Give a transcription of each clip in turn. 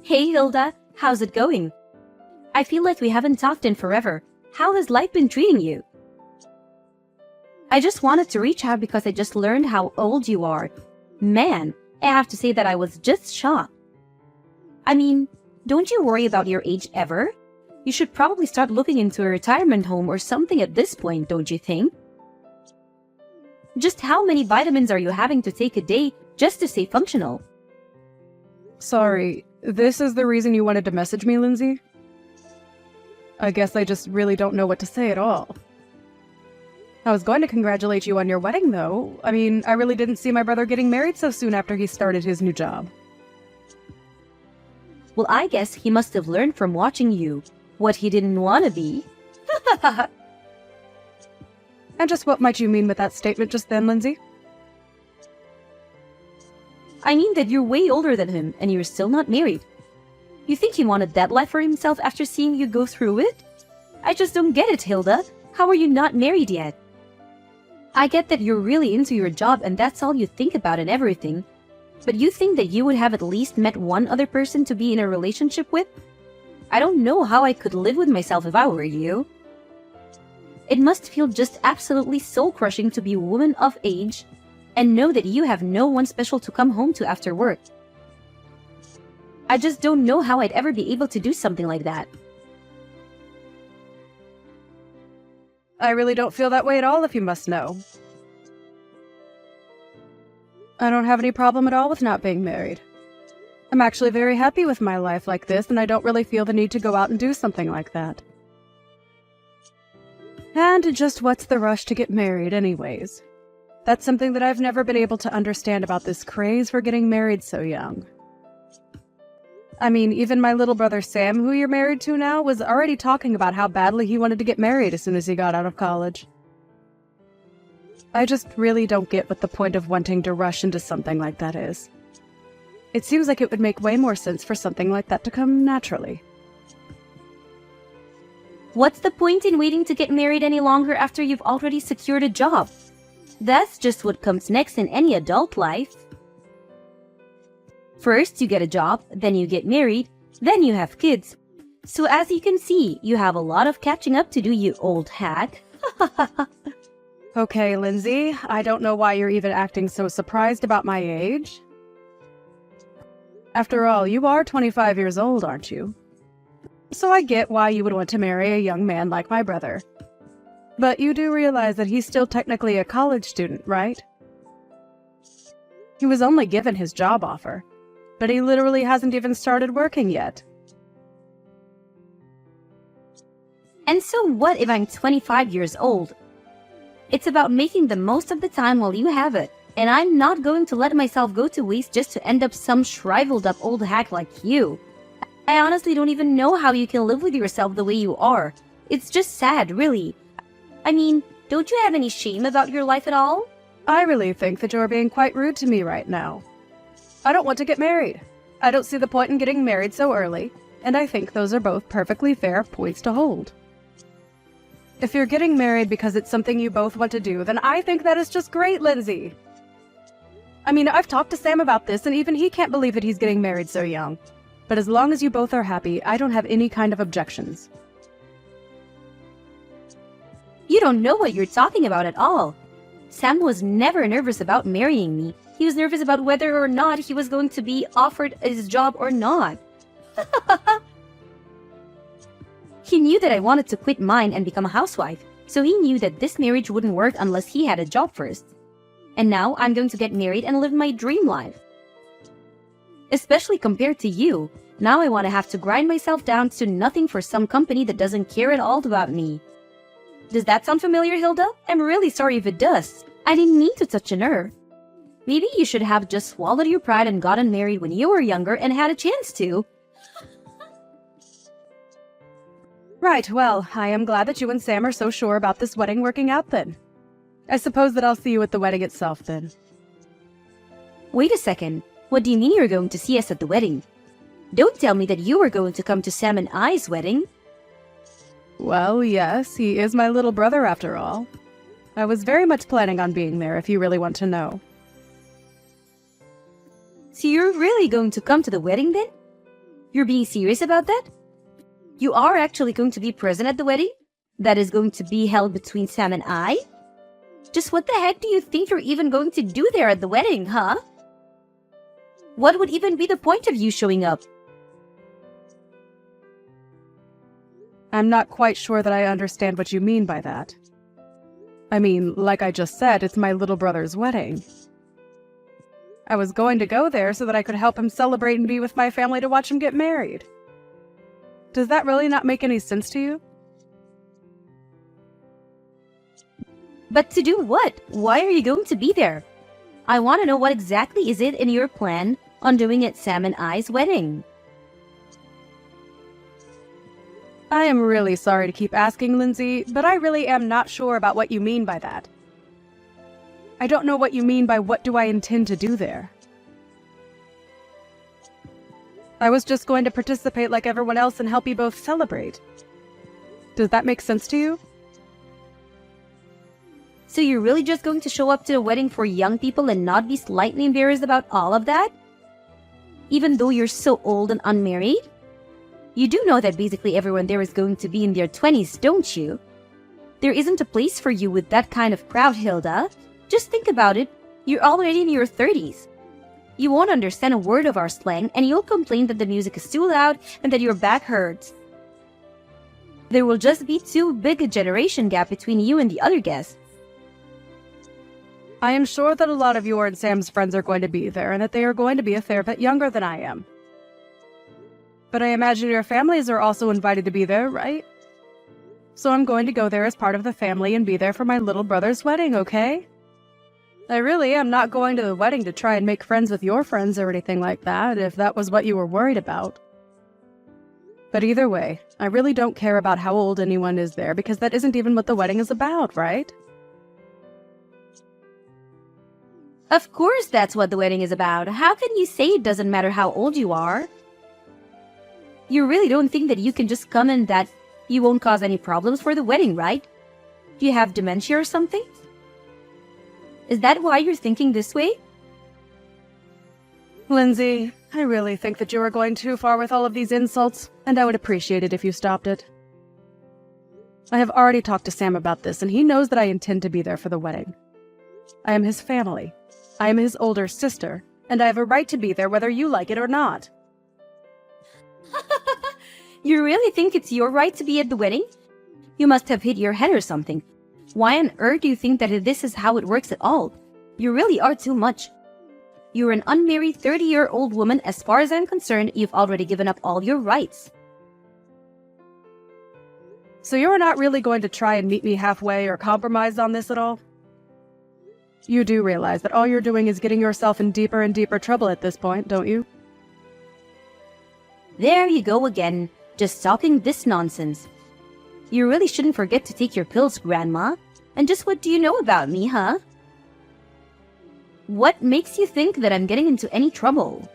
Hey Hilda, how's it going? I feel like we haven't talked in forever. How has life been treating you? I just wanted to reach out because I just learned how old you are. Man, I have to say that I was just shocked. I mean, don't you worry about your age ever? You should probably start looking into a retirement home or something at this point, don't you think? Just how many vitamins are you having to take a day just to stay functional? Sorry, this is the reason you wanted to message me, Lindsay? I guess I just really don't know what to say at all. I was going to congratulate you on your wedding, though. I mean, I really didn't see my brother getting married so soon after he started his new job. Well, I guess he must have learned from watching you what he didn't want to be. And just what might you mean with that statement just then, Lindsay? I mean that you're way older than him and you're still not married. You think he wanted that life for himself after seeing you go through it? I just don't get it, Hilda. How are you not married yet? I get that you're really into your job and that's all you think about and everything. But you think that you would have at least met one other person to be in a relationship with? I don't know how I could live with myself if I were you. It must feel just absolutely soul-crushing to be a woman of age and know that you have no one special to come home to after work. I just don't know how I'd ever be able to do something like that. I really don't feel that way at all, if you must know. I don't have any problem at all with not being married. I'm actually very happy with my life like this, and I don't really feel the need to go out and do something like that. And just what's the rush to get married anyways? That's something that I've never been able to understand about this craze for getting married so young. I mean, even my little brother Sam, who you're married to now, was already talking about how badly he wanted to get married as soon as he got out of college. I just really don't get what the point of wanting to rush into something like that is. It seems like it would make way more sense for something like that to come naturally. What's the point in waiting to get married any longer after you've already secured a job? That's just what comes next in any adult life. First, you get a job, then you get married, then you have kids. So as you can see, you have a lot of catching up to do, you old hack. Okay, Lindsay, I don't know why you're even acting so surprised about my age. After all, you are 25 years old, aren't you? So I get why you would want to marry a young man like my brother. But you do realize that he's still technically a college student, right? He was only given his job offer, but he literally hasn't even started working yet. And so what if I'm 25 years old? It's about making the most of the time while you have it. And I'm not going to let myself go to waste just to end up some shriveled up old hack like you. I honestly don't even know how you can live with yourself the way you are. It's just sad, really. I mean, don't you have any shame about your life at all? I really think that you're being quite rude to me right now. I don't want to get married. I don't see the point in getting married so early, and I think those are both perfectly fair points to hold. If you're getting married because it's something you both want to do, then I think that is just great, Lindsay. I mean, I've talked to Sam about this, and even he can't believe that he's getting married so young. But as long as you both are happy, I don't have any kind of objections. You don't know what you're talking about at all. Sam was never nervous about marrying me. He was nervous about whether or not he was going to be offered his job or not. He knew that I wanted to quit mine and become a housewife, so he knew that this marriage wouldn't work unless he had a job first. And now I'm going to get married and live my dream life. Especially compared to you, now I want to have to grind myself down to nothing for some company that doesn't care at all about me. Does that sound familiar, Hilda? I'm really sorry if it does. I didn't mean to touch a nerve. Maybe you should have just swallowed your pride and gotten married when you were younger and had a chance to. Right, well, I am glad that you and Sam are so sure about this wedding working out then. I suppose that I'll see you at the wedding itself then. Wait a second. What do you mean you're going to see us at the wedding? Don't tell me that you were going to come to Sam and I's wedding. Well, yes, he is my little brother after all. I was very much planning on being there if you really want to know. So you're really going to come to the wedding then? You're being serious about that? You are actually going to be present at the wedding? That is going to be held between Sam and I? Just what the heck do you think you're even going to do there at the wedding, huh? What would even be the point of you showing up? I'm not quite sure that I understand what you mean by that. I mean, like I just said, it's my little brother's wedding. I was going to go there so that I could help him celebrate and be with my family to watch him get married. Does that really not make any sense to you? But to do what? Why are you going to be there? I want to know what exactly is it in your plan on doing at Sam and I's wedding. I am really sorry to keep asking, Lindsay, but I really am not sure about what you mean by that. I don't know what you mean by what do I intend to do there. I was just going to participate like everyone else and help you both celebrate. Does that make sense to you? So you're really just going to show up to the wedding for young people and not be slightly embarrassed about all of that? Even though you're so old and unmarried? You do know that basically everyone there is going to be in their 20s, don't you? There isn't a place for you with that kind of crowd, Hilda. Just think about it. You're already in your 30s. You won't understand a word of our slang, and you'll complain that the music is too loud and that your back hurts. There will just be too big a generation gap between you and the other guests. I am sure that a lot of your and Sam's friends are going to be there and that they are going to be a fair bit younger than I am. But I imagine your families are also invited to be there, right? So I'm going to go there as part of the family and be there for my little brother's wedding, okay? I really am not going to the wedding to try and make friends with your friends or anything like that, if that was what you were worried about. But either way, I really don't care about how old anyone is there because that isn't even what the wedding is about, right? Of course that's what the wedding is about. How can you say it doesn't matter how old you are? You really don't think that you can just come and that you won't cause any problems for the wedding, right? Do you have dementia or something? Is that why you're thinking this way? Lindsay, I really think that you are going too far with all of these insults, and I would appreciate it if you stopped it. I have already talked to Sam about this, and he knows that I intend to be there for the wedding. I am his family. I am his older sister, and I have a right to be there whether you like it or not. You really think it's your right to be at the wedding? You must have hit your head or something. Why on earth do you think that this is how it works at all? You really are too much. You're an unmarried 30-year-old woman. As far as I'm concerned, you've already given up all your rights. So you're not really going to try and meet me halfway or compromise on this at all? You do realize that all you're doing is getting yourself in deeper and deeper trouble at this point, don't you? There you go again, just talking this nonsense. You really shouldn't forget to take your pills, Grandma. And just what do you know about me, huh? What makes you think that I'm getting into any trouble?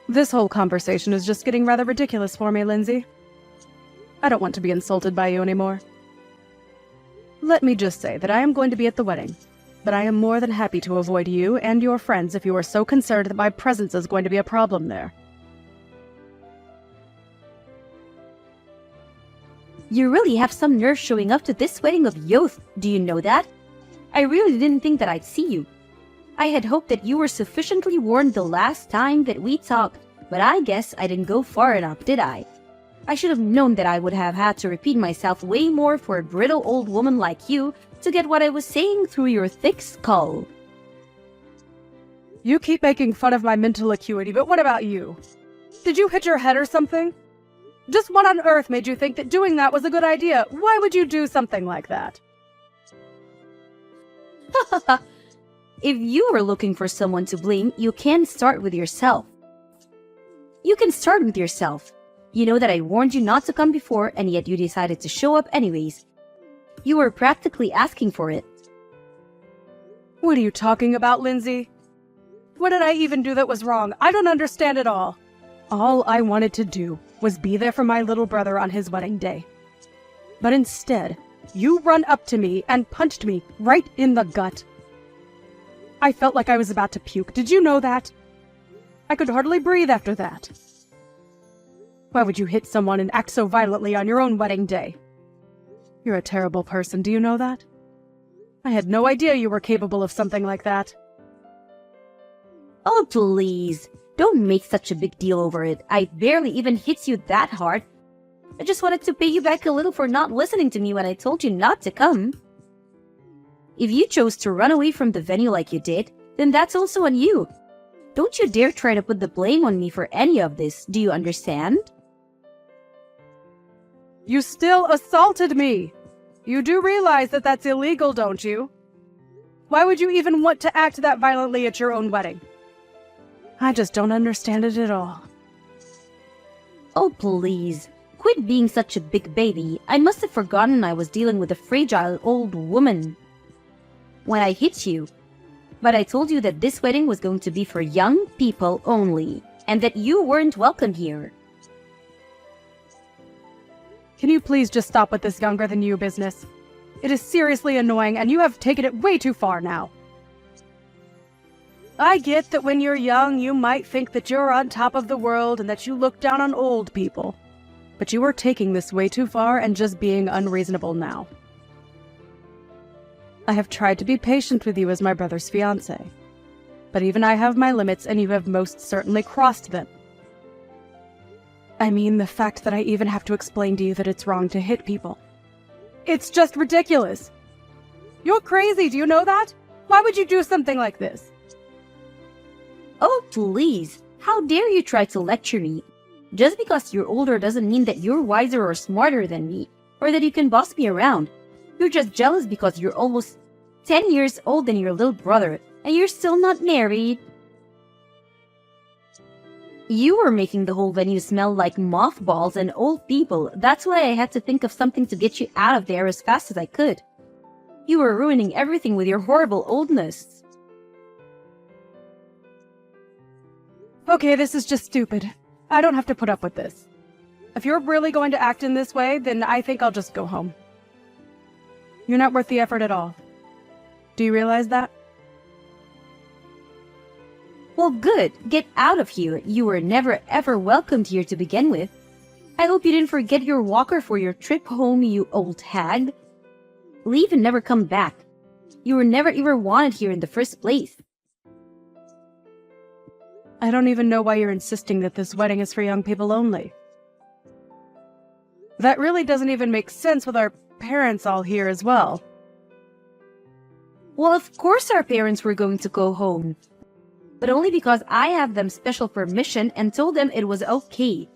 This whole conversation is just getting rather ridiculous for me, Lindsay. I don't want to be insulted by you anymore. Let me just say that I am going to be at the wedding, but I am more than happy to avoid you and your friends if you are so concerned that my presence is going to be a problem there. You really have some nerve showing up to this wedding of youth, do you know that? I really didn't think that I'd see you. I had hoped that you were sufficiently warned the last time that we talked, but I guess I didn't go far enough, did I? I should have known that I would have had to repeat myself way more for a brittle old woman like you to get what I was saying through your thick skull. You keep making fun of my mental acuity, but what about you? Did you hit your head or something? Just what on earth made you think that doing that was a good idea? Why would you do something like that? If you were looking for someone to blame, you can start with yourself. You can start with yourself. You know that I warned you not to come before, and yet you decided to show up anyways. You were practically asking for it. What are you talking about, Lindsay? What did I even do that was wrong? I don't understand at all. All I wanted to do was be there for my little brother on his wedding day. But instead, you run up to me and punched me right in the gut. I felt like I was about to puke. Did you know that? I could hardly breathe after that. Why would you hit someone and act so violently on your own wedding day? You're a terrible person, do you know that? I had no idea you were capable of something like that. Oh, please. Don't make such a big deal over it. I barely even hit you that hard. I just wanted to pay you back a little for not listening to me when I told you not to come. If you chose to run away from the venue like you did, then that's also on you. Don't you dare try to put the blame on me for any of this, do you understand? You still assaulted me! You do realize that that's illegal, don't you? Why would you even want to act that violently at your own wedding? I just don't understand it at all. Oh, please. Quit being such a big baby. I must have forgotten I was dealing with a fragile old woman when I hit you. But I told you that this wedding was going to be for young people only, and that you weren't welcome here. Can you please just stop with this younger than you business? It is seriously annoying, and you have taken it way too far now. I get that when you're young, you might think that you're on top of the world and that you look down on old people. But you are taking this way too far and just being unreasonable now. I have tried to be patient with you as my brother's fiancé, but even I have my limits, and you have most certainly crossed them. I mean, the fact that I even have to explain to you that it's wrong to hit people. It's just ridiculous. You're crazy, do you know that? Why would you do something like this? Oh, please. How dare you try to lecture me? Just because you're older doesn't mean that you're wiser or smarter than me, or that you can boss me around. You're just jealous because you're almost 10 years older than your little brother, and you're still not married. You were making the whole venue smell like mothballs and old people. That's why I had to think of something to get you out of there as fast as I could. You were ruining everything with your horrible oldness. Okay, this is just stupid. I don't have to put up with this. If you're really going to act in this way, then I think I'll just go home. You're not worth the effort at all. Do you realize that? Well, good. Get out of here. You were never ever welcomed here to begin with. I hope you didn't forget your walker for your trip home, you old hag. Leave and never come back. You were never even wanted here in the first place. I don't even know why you're insisting that this wedding is for young people only. That really doesn't even make sense with our parents all here as well. Well, of course our parents were going to go home. But only because I have them special permission and told them it was okay.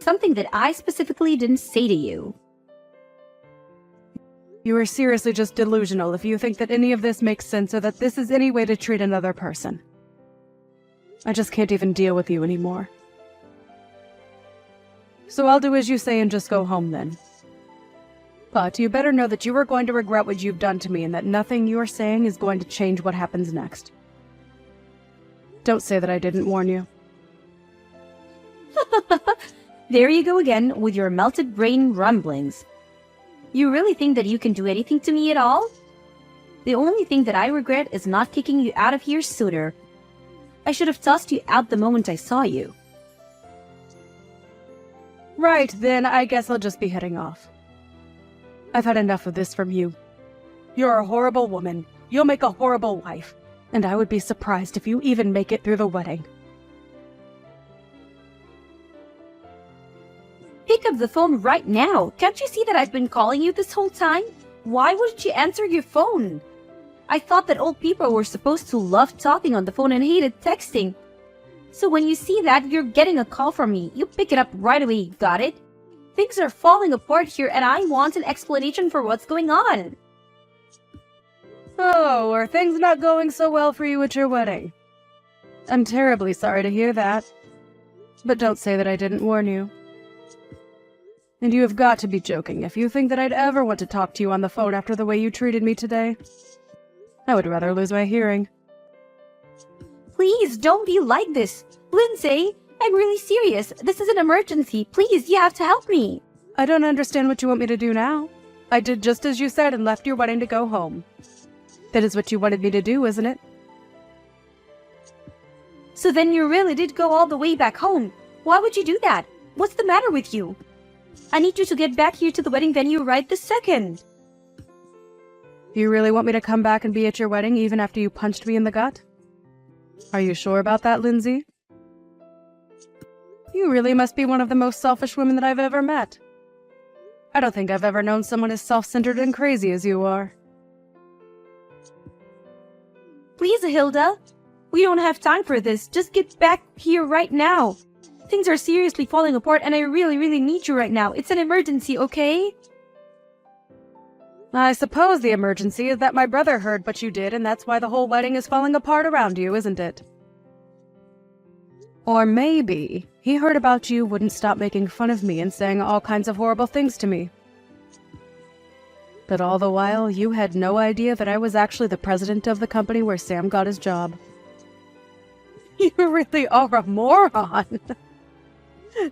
Something that I specifically didn't say to you. You are seriously just delusional if you think that any of this makes sense or that this is any way to treat another person. I just can't even deal with you anymore. So I'll do as you say and just go home then. But you better know that you are going to regret what you've done to me and that nothing you are saying is going to change what happens next. Don't say that I didn't warn you. There you go again with your melted brain rumblings. You really think that you can do anything to me at all? The only thing that I regret is not kicking you out of here sooner. I should have tossed you out the moment I saw you. Right, then I guess I'll just be heading off. I've had enough of this from you. You're a horrible woman. You'll make a horrible wife. And I would be surprised if you even make it through the wedding. Pick up the phone right now. Can't you see that I've been calling you this whole time? Why wouldn't you answer your phone? I thought that old people were supposed to love talking on the phone and hated texting. So when you see that you're getting a call from me, you pick it up right away, got it? Things are falling apart here and I want an explanation for what's going on. Oh, are things not going so well for you at your wedding? I'm terribly sorry to hear that. But don't say that I didn't warn you. And you have got to be joking if you think that I'd ever want to talk to you on the phone after the way you treated me today. I would rather lose my hearing. Please, don't be like this. Lindsay, I'm really serious. This is an emergency. Please, you have to help me. I don't understand what you want me to do now. I did just as you said and left your wedding to go home. That is what you wanted me to do, isn't it? So then you really did go all the way back home. Why would you do that? What's the matter with you? I need you to get back here to the wedding venue right this second. You really want me to come back and be at your wedding even after you punched me in the gut? Are you sure about that, Lindsay? You really must be one of the most selfish women that I've ever met. I don't think I've ever known someone as self-centered and crazy as you are. Please, Hilda. We don't have time for this. Just get back here right now. Things are seriously falling apart and I really, really need you right now. It's an emergency, okay? I suppose the emergency is that my brother heard what you did and that's why the whole wedding is falling apart around you, isn't it? Or maybe he heard about you wouldn't stop making fun of me and saying all kinds of horrible things to me. But all the while, you had no idea that I was actually the president of the company where Sam got his job. You really are a moron!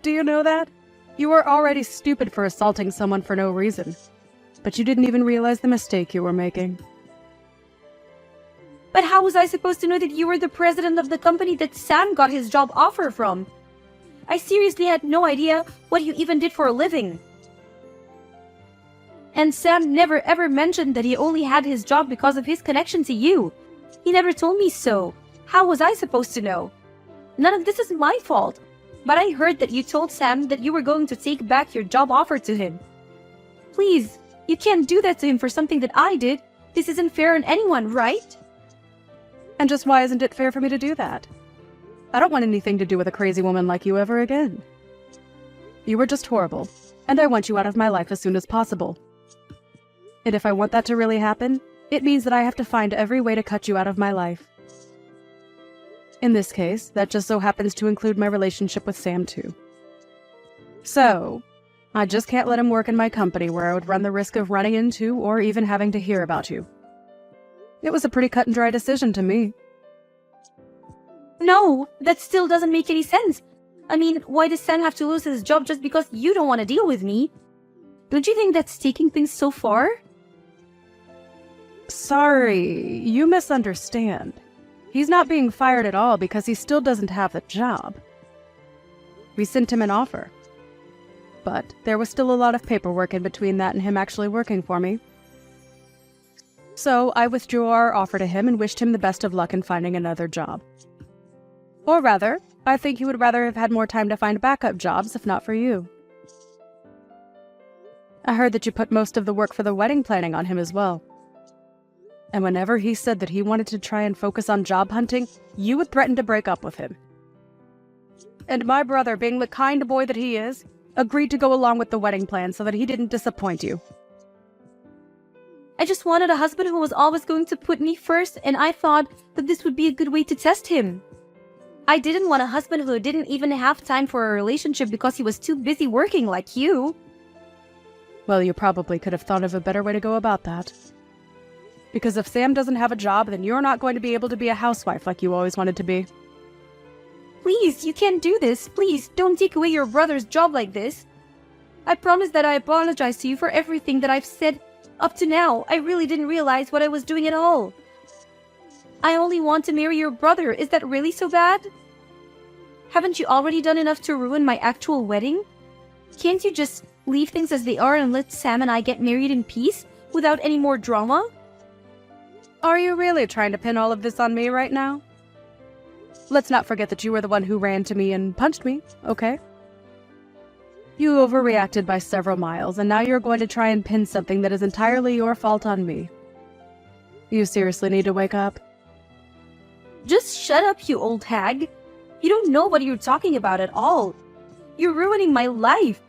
Do you know that? You were already stupid for assaulting someone for no reason. But you didn't even realize the mistake you were making. But how was I supposed to know that you were the president of the company that Sam got his job offer from? I seriously had no idea what you even did for a living. And Sam never ever mentioned that he only had his job because of his connection to you. He never told me so. How was I supposed to know? None of this is my fault. But I heard that you told Sam that you were going to take back your job offer to him. Please, you can't do that to him for something that I did. This isn't fair on anyone, right? And just why isn't it fair for me to do that? I don't want anything to do with a crazy woman like you ever again. You were just horrible, and I want you out of my life as soon as possible. And if I want that to really happen, it means that I have to find every way to cut you out of my life. In this case, that just so happens to include my relationship with Sam too. So, I just can't let him work in my company where I would run the risk of running into or even having to hear about you. It was a pretty cut and dry decision to me. No, that still doesn't make any sense. I mean, why does Sam have to lose his job just because you don't want to deal with me? Don't you think that's taking things so far? Sorry, you misunderstand. He's not being fired at all because he still doesn't have the job. We sent him an offer. But there was still a lot of paperwork in between that and him actually working for me. So I withdrew our offer to him and wished him the best of luck in finding another job. Or rather, I think he would rather have had more time to find backup jobs if not for you. I heard that you put most of the work for the wedding planning on him as well. And whenever he said that he wanted to try and focus on job hunting, you would threaten to break up with him. And my brother, being the kind boy that he is, agreed to go along with the wedding plan so that he didn't disappoint you. I just wanted a husband who was always going to put me first, and I thought that this would be a good way to test him. I didn't want a husband who didn't even have time for a relationship because he was too busy working like you. Well, you probably could have thought of a better way to go about that. Because if Sam doesn't have a job, then you're not going to be able to be a housewife like you always wanted to be. Please, you can't do this. Please, don't take away your brother's job like this. I promise that I apologize to you for everything that I've said up to now. I really didn't realize what I was doing at all. I only want to marry your brother. Is that really so bad? Haven't you already done enough to ruin my actual wedding? Can't you just leave things as they are and let Sam and I get married in peace without any more drama? Are you really trying to pin all of this on me right now? Let's not forget that you were the one who ran to me and punched me, okay? You overreacted by several miles, and now you're going to try and pin something that is entirely your fault on me. You seriously need to wake up. Just shut up, you old hag. You don't know what you're talking about at all. You're ruining my life.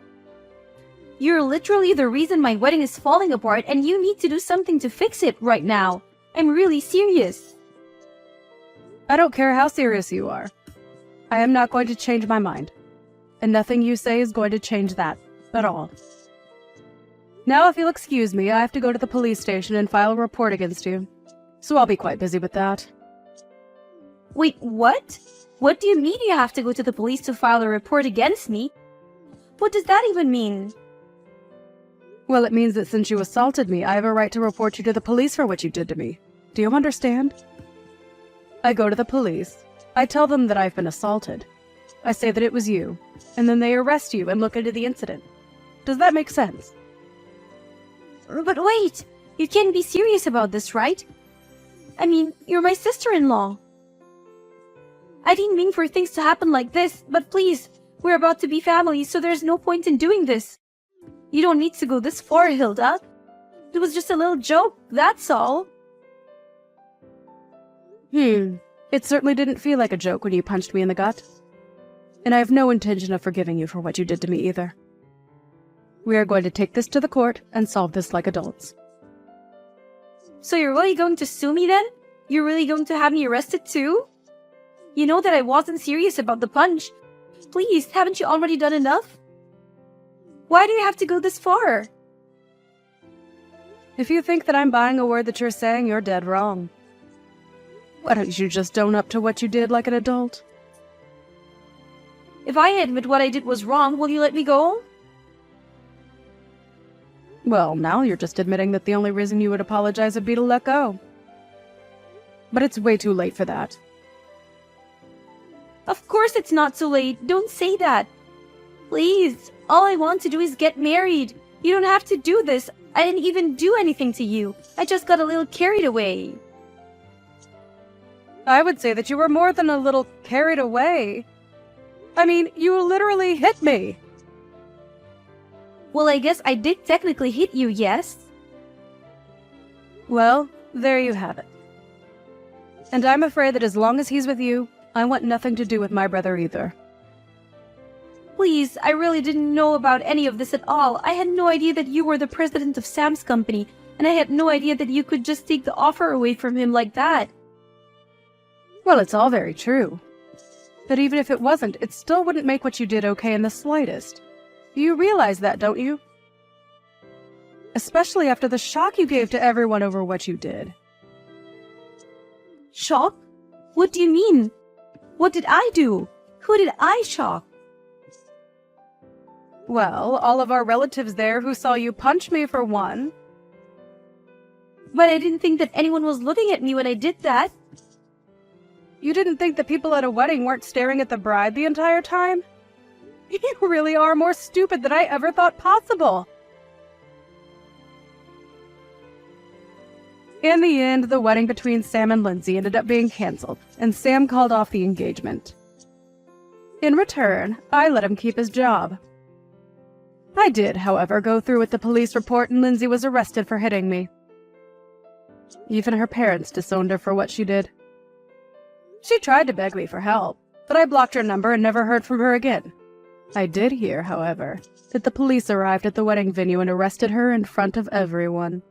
You're literally the reason my wedding is falling apart, and you need to do something to fix it right now. I'm really serious. I don't care how serious you are. I am not going to change my mind. And nothing you say is going to change that at all. Now, if you'll excuse me, I have to go to the police station and file a report against you. So I'll be quite busy with that. Wait, what? What do you mean you have to go to the police to file a report against me? What does that even mean? Well, it means that since you assaulted me, I have a right to report you to the police for what you did to me. Do you understand? I go to the police. I tell them that I've been assaulted. I say that it was you, and then they arrest you and look into the incident. Does that make sense? But wait, you can't be serious about this, right? I mean, you're my sister-in-law. I didn't mean for things to happen like this, but please, we're about to be family, so there's no point in doing this. You don't need to go this far, Hilda. It was just a little joke, that's all. It certainly didn't feel like a joke when you punched me in the gut. And I have no intention of forgiving you for what you did to me either. We are going to take this to the court and solve this like adults. So you're really going to sue me then? You're really going to have me arrested too? You know that I wasn't serious about the punch. Please, haven't you already done enough? Why do you have to go this far? If you think that I'm buying a word that you're saying, you're dead wrong. Why don't you just own up to what you did like an adult? If I admit what I did was wrong, will you let me go? Well, now you're just admitting that the only reason you would apologize would be to let go. But it's way too late for that. Of course it's not too late. Don't say that. Please, all I want to do is get married. You don't have to do this. I didn't even do anything to you. I just got a little carried away. I would say that you were more than a little carried away. I mean, you literally hit me. Well, I guess I did technically hit you, yes? Well, there you have it. And I'm afraid that as long as he's with you, I want nothing to do with my brother either. Please, I really didn't know about any of this at all. I had no idea that you were the president of Sam's company, and I had no idea that you could just take the offer away from him like that. Well, it's all very true. But even if it wasn't, it still wouldn't make what you did okay in the slightest. You realize that, don't you? Especially after the shock you gave to everyone over what you did. Shock? What do you mean? What did I do? Who did I shock? Well, all of our relatives there who saw you punch me for one. But I didn't think that anyone was looking at me when I did that. You didn't think that people at a wedding weren't staring at the bride the entire time? You really are more stupid than I ever thought possible. In the end, the wedding between Sam and Lindsay ended up being canceled, and Sam called off the engagement. In return, I let him keep his job. I did, however, go through with the police report, and Lindsay was arrested for hitting me. Even her parents disowned her for what she did. She tried to beg me for help, but I blocked her number and never heard from her again. I did hear, however, that the police arrived at the wedding venue and arrested her in front of everyone.